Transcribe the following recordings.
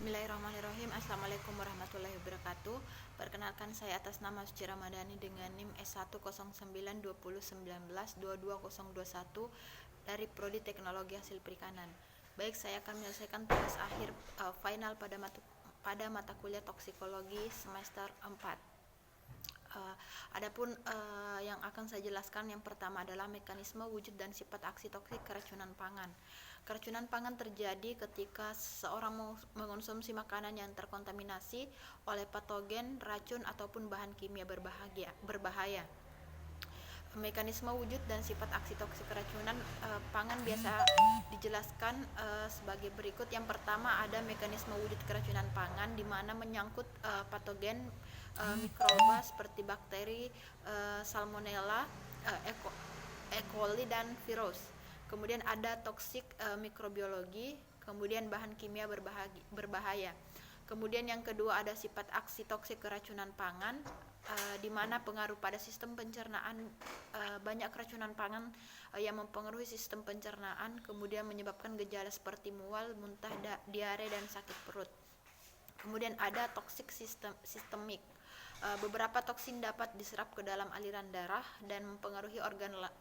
Bismillahirrahmanirrahim. Assalamualaikum warahmatullahi wabarakatuh. Perkenalkan, saya atas nama Suci Ramadhani dengan NIM S1092019-2221 dari Prodi Teknologi Hasil Perikanan. Baik, saya akan menyelesaikan tugas akhir final pada mata kuliah toksikologi semester 4. Adapun yang akan saya jelaskan, yang pertama adalah mekanisme wujud dan sifat aksi toksik keracunan pangan. Keracunan pangan terjadi ketika seseorang mengonsumsi makanan yang terkontaminasi oleh patogen, racun, ataupun bahan kimia berbahaya. Mekanisme wujud dan sifat aksi toksik keracunan pangan biasa dijelaskan sebagai berikut. Yang pertama ada mekanisme wujud keracunan pangan, di mana menyangkut patogen mikroba seperti bakteri, salmonella, E. coli, dan virus. Kemudian ada toksik mikrobiologi, kemudian bahan kimia berbahaya. Kemudian yang kedua ada sifat aksi toksik keracunan pangan, di mana pengaruh pada sistem pencernaan. Banyak keracunan pangan yang mempengaruhi sistem pencernaan, kemudian menyebabkan gejala seperti mual, muntah, diare, dan sakit perut. Kemudian ada toksik sistemik. Beberapa toksin dapat diserap ke dalam aliran darah dan mempengaruhi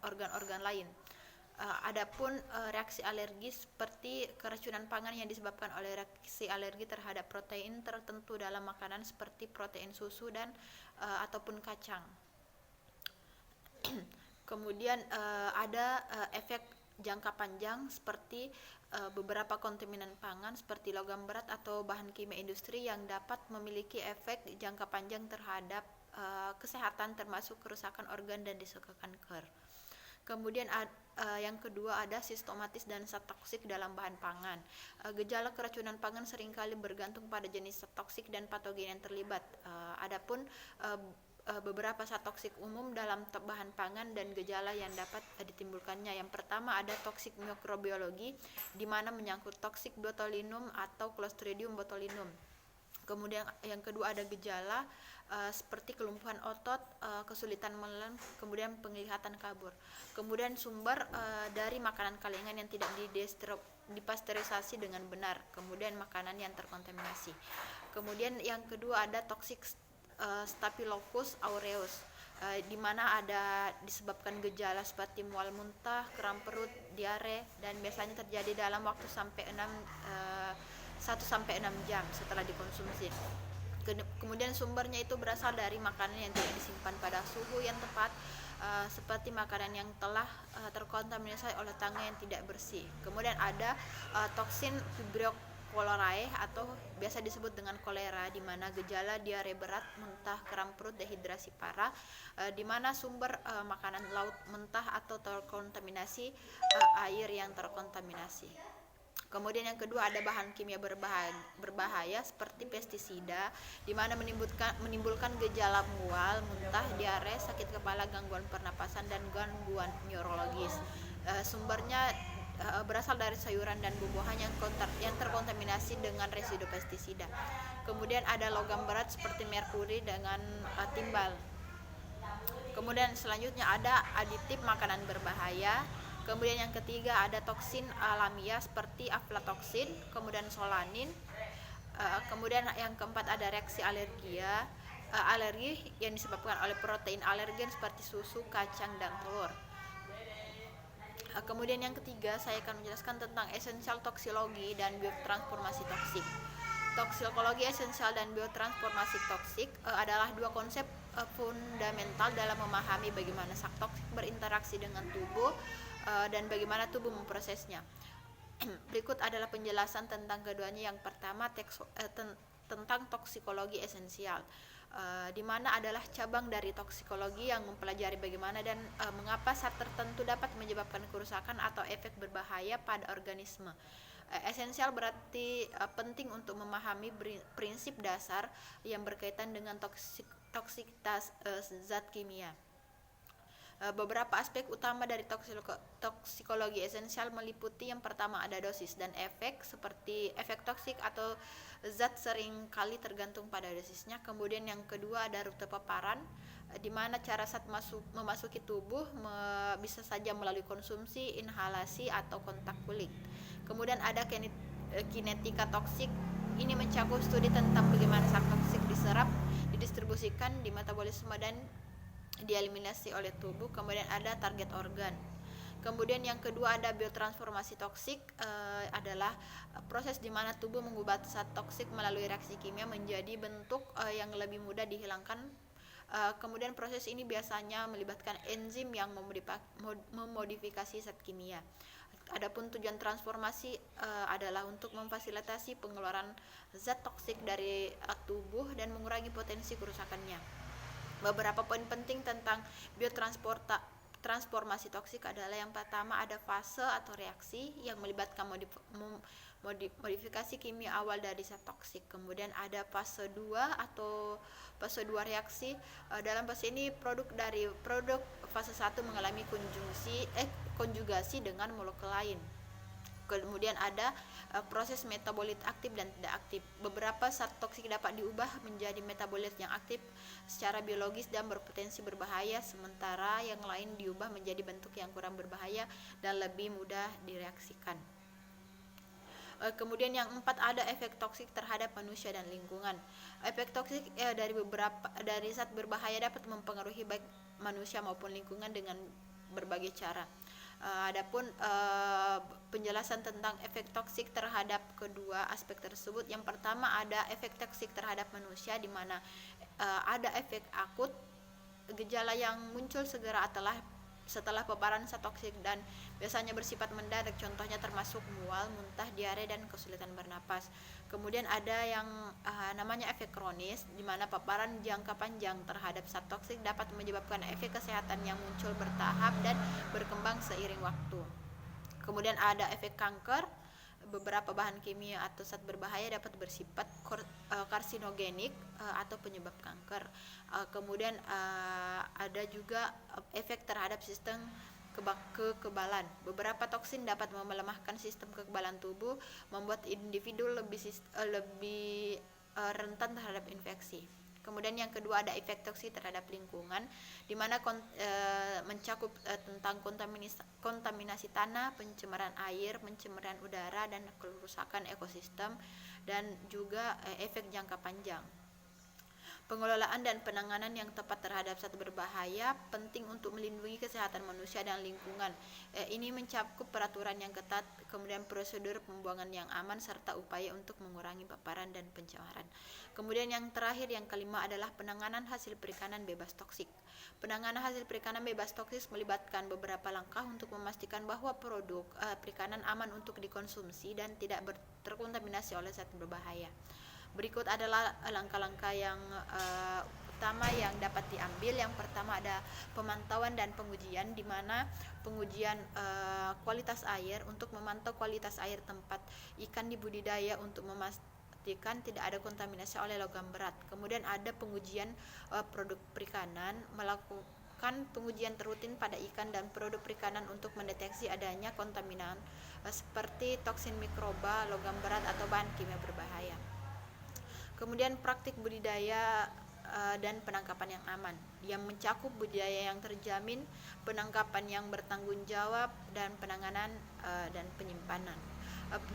organ-organ lain. Adapun reaksi alergi seperti keracunan pangan yang disebabkan oleh reaksi alergi terhadap protein tertentu dalam makanan seperti protein susu dan ataupun kacang. Kemudian ada efek jangka panjang seperti beberapa kontaminan pangan seperti logam berat atau bahan kimia industri yang dapat memiliki efek jangka panjang terhadap kesehatan, termasuk kerusakan organ dan risiko kanker. Kemudian yang kedua ada sistematis dan zat toksik dalam bahan pangan. Gejala keracunan pangan seringkali bergantung pada jenis zat toksik dan patogen yang terlibat. Adapun beberapa zat toksik umum dalam bahan pangan dan gejala yang dapat ditimbulkannya. Yang pertama ada toksik mikrobiologi, di mana menyangkut toksik botulinum atau Clostridium botulinum. Kemudian yang kedua ada gejala seperti kelumpuhan otot, kesulitan menelan, kemudian penglihatan kabur. Kemudian sumber dari makanan kalengan yang tidak dipasteurisasi dengan benar, kemudian makanan yang terkontaminasi. Kemudian yang kedua ada toksik Staphylococcus aureus, di mana ada disebabkan gejala seperti mual, muntah, kram perut, diare, dan biasanya terjadi dalam waktu 1 sampai 6 jam setelah dikonsumsi. Kemudian sumbernya itu berasal dari makanan yang tidak disimpan pada suhu yang tepat, seperti makanan yang telah terkontaminasi oleh tangan yang tidak bersih. Kemudian ada toksin Vibrio cholerae atau biasa disebut dengan kolera, di mana gejala diare berat, muntah, kram perut, dehidrasi parah, di mana sumber makanan laut mentah atau terkontaminasi air yang terkontaminasi. Kemudian yang kedua ada bahan kimia berbahaya seperti pestisida, di mana menimbulkan gejala mual, muntah, diare, sakit kepala, gangguan pernapasan, dan gangguan neurologis. Sumbernya berasal dari sayuran dan buah-buahan yang terkontaminasi dengan residu pestisida. Kemudian ada logam berat seperti merkuri dengan timbal. Kemudian selanjutnya ada aditif makanan berbahaya. Kemudian yang ketiga ada toksin alamiah seperti aflatoksin, kemudian solanin. Kemudian yang keempat ada reaksi alergi yang disebabkan oleh protein alergen seperti susu, kacang, dan telur. Kemudian yang ketiga saya akan menjelaskan tentang esensial toksologi dan biotransformasi toksik. Toksikologi esensial dan biotransformasi toksik adalah dua konsep fundamental dalam memahami bagaimana zat toksik berinteraksi dengan tubuh dan bagaimana tubuh memprosesnya. Berikut adalah penjelasan tentang keduanya. Yang pertama tentang toksikologi esensial, di mana adalah cabang dari toksikologi yang mempelajari bagaimana dan mengapa zat tertentu dapat menyebabkan kerusakan atau efek berbahaya pada organisme. Esensial berarti penting untuk memahami prinsip dasar yang berkaitan dengan toksikitas zat kimia. Beberapa aspek utama dari toksikologi esensial meliputi yang pertama ada dosis dan efek, seperti efek toksik atau zat sering kali tergantung pada dosisnya. Kemudian yang kedua ada rute paparan, di mana cara zat memasuki tubuh bisa saja melalui konsumsi, inhalasi, atau kontak kulit. Kemudian ada kinetika toksik, ini mencakup studi tentang bagaimana zat toksik diserap, didistribusikan, dimetabolisme dan dieliminasi oleh tubuh. Kemudian ada target organ. Kemudian yang kedua ada biotransformasi toksik, adalah proses di mana tubuh mengubah zat toksik melalui reaksi kimia menjadi bentuk yang lebih mudah dihilangkan. Kemudian proses ini biasanya melibatkan enzim yang memodifikasi zat kimia. Adapun tujuan transformasi adalah untuk memfasilitasi pengeluaran zat toksik dari tubuh dan mengurangi potensi kerusakannya. Beberapa poin penting tentang transformasi toksik adalah yang pertama ada fase atau reaksi yang melibatkan modifikasi kimia awal dari zat toksik. Kemudian ada fase 2 atau fase 2 reaksi. Dalam fase ini produk fase 1 mengalami konjugasi dengan molekul lain. Kemudian ada proses metabolit aktif dan tidak aktif. Beberapa zat toksik dapat diubah menjadi metabolit yang aktif secara biologis dan berpotensi berbahaya, sementara yang lain diubah menjadi bentuk yang kurang berbahaya dan lebih mudah direaksikan. Kemudian yang 4 ada efek toksik terhadap manusia dan lingkungan. Efek toksik dari zat berbahaya dapat mempengaruhi baik manusia maupun lingkungan dengan berbagai cara. Adapun penjelasan tentang efek toksik terhadap kedua aspek tersebut, yang pertama ada efek toksik terhadap manusia, di mana ada efek akut, gejala yang muncul segera setelah paparan zat toksik dan biasanya bersifat mendadak, contohnya termasuk mual, muntah, diare, dan kesulitan bernapas. Kemudian ada yang namanya efek kronis, di mana paparan jangka panjang terhadap zat toksik dapat menyebabkan efek kesehatan yang muncul bertahap dan berkembang seiring waktu. Kemudian ada efek kanker. Beberapa bahan kimia atau zat berbahaya dapat bersifat karsinogenik atau penyebab kanker. Kemudian ada juga efek terhadap sistem kekebalan. Beberapa toksin dapat melemahkan sistem kekebalan tubuh, membuat individu lebih rentan terhadap infeksi. Kemudian yang kedua ada efek toksik terhadap lingkungan, di mana mencakup tentang kontaminasi tanah, pencemaran air, pencemaran udara, dan kerusakan ekosistem, dan juga efek jangka panjang. Pengelolaan dan penanganan yang tepat terhadap zat berbahaya penting untuk melindungi kesehatan manusia dan lingkungan. Ini mencakup peraturan yang ketat, kemudian prosedur pembuangan yang aman, serta upaya untuk mengurangi paparan dan pencemaran. Kemudian yang terakhir, yang kelima adalah penanganan hasil perikanan bebas toksik. Penanganan hasil perikanan bebas toksik melibatkan beberapa langkah untuk memastikan bahwa produk perikanan aman untuk dikonsumsi dan tidak terkontaminasi oleh zat berbahaya. Berikut adalah langkah-langkah yang utama yang dapat diambil. Yang pertama ada pemantauan dan pengujian, di mana pengujian kualitas air untuk memantau kualitas air tempat ikan dibudidaya untuk memastikan tidak ada kontaminasi oleh logam berat. Kemudian ada pengujian produk perikanan, melakukan pengujian rutin pada ikan dan produk perikanan untuk mendeteksi adanya kontaminan seperti toksin mikroba, logam berat, atau bahan kimia berbahaya. Kemudian praktik budidaya dan penangkapan yang aman, yang mencakup budidaya yang terjamin, penangkapan yang bertanggung jawab, dan penanganan dan penyimpanan.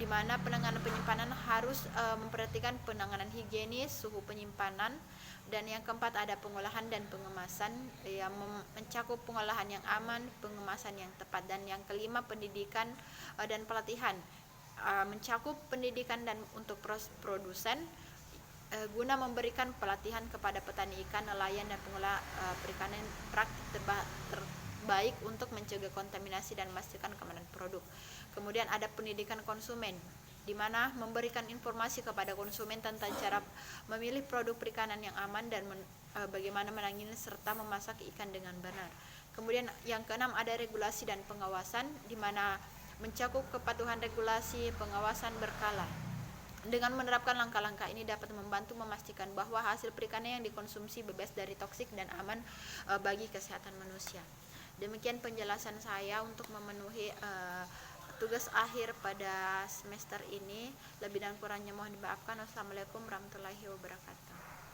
Di mana penanganan penyimpanan harus memperhatikan penanganan higienis, suhu penyimpanan, dan yang keempat ada pengolahan dan pengemasan yang mencakup pengolahan yang aman, pengemasan yang tepat, dan yang kelima pendidikan dan pelatihan, mencakup pendidikan dan untuk produsen, guna memberikan pelatihan kepada petani ikan, nelayan, dan pengelola perikanan praktik terbaik untuk mencegah kontaminasi dan memastikan keamanan produk. Kemudian ada pendidikan konsumen, di mana memberikan informasi kepada konsumen tentang cara memilih produk perikanan yang aman dan bagaimana menangani serta memasak ikan dengan benar. Kemudian yang keenam ada regulasi dan pengawasan, di mana mencakup kepatuhan regulasi, pengawasan berkala. Dengan menerapkan langkah-langkah ini dapat membantu memastikan bahwa hasil perikanan yang dikonsumsi bebas dari toksik dan aman bagi kesehatan manusia. Demikian penjelasan saya untuk memenuhi tugas akhir pada semester ini. Lebih dan kurangnya mohon dimaafkan. Wassalamualaikum warahmatullahi wabarakatuh.